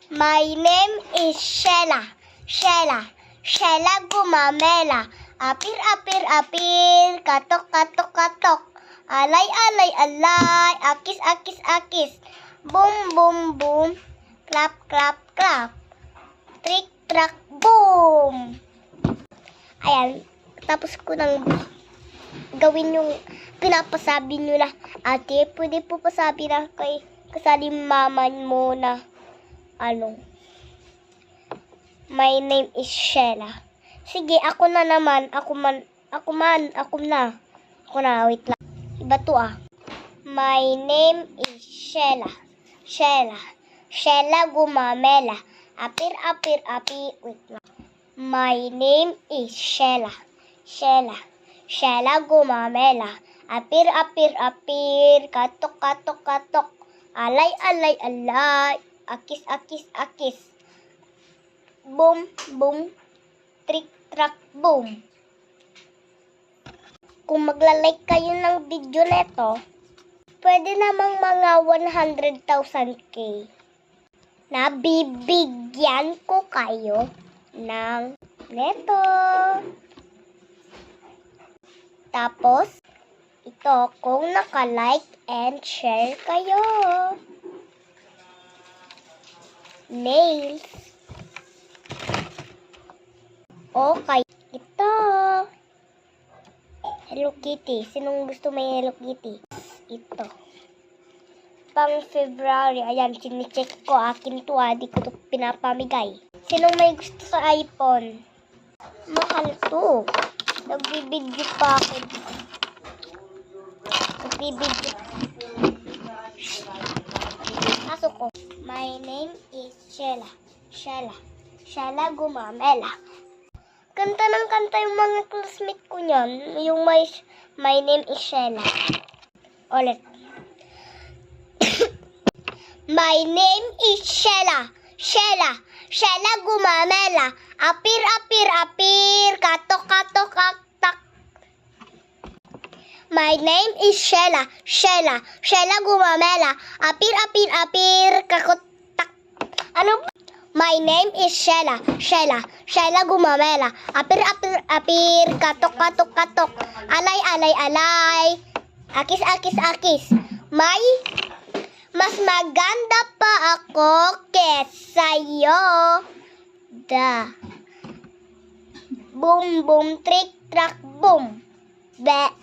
My name is Sheila. Sheila. Sheila gumamela. Apir, apir, apir. Katok, katok, katok. Alay, alay, alay. Akis, akis, akis. Boom, boom, boom. Clap, clap, clap. Trick, track, boom. Ayan. Tapos ko nang gawin yung pinapasabi nyo na, ate, pwede po pasabi na kay kasali mama mo na, my name is Sheila. Sige, ako na, wait lang. Iba to My name is Sheila. Sheila. Sheila gumamela. Apir, apir, apir. Wait lang. My name is Sheila. Sheila. Sheila gumamela. Apir, apir, apir. Katok, katok, katok. Alay, alay, alay. Akis, akis, akis. Boom, boom. Trick, track, boom. Kung magla-like kayo ng video neto, pwede namang mga 100,000k na bibigyan ko kayo ng neto. Tapos, ito kung naka-like and share kayo. Nails. Okay. Ito. Hello Kitty. Sinong gusto may Hello Kitty? Ito. Pang February. Ayan, sinicheck ko. Akin to Di ko to pinapamigay. Sinong may gusto sa iPhone? Mahal to. Nagbibidyo pa ako. Nagbibidyo. Pasok ko. My name is Sheila. Sheila. Sheila gumamela. Kanta ng kanta yung mga classmate ko niyan. Yung my name is Sheila. Ulit. My name is Sheila. Sheila. Sheila gumamela. Apir, apir, apir. Katok, katok, katok. My name is Sheila. Sheila. Sheila gumamela. Apir, apir, apir. Kakotak. Ano? My name is Sheila. Sheila. Sheila gumamela. Apir, apir, apir. Katok, katok, katok. Alay, alay, alay. Akis, akis, akis. Mas maganda pa ako kesa Da. Boom, boom, trick, track, boom. Be.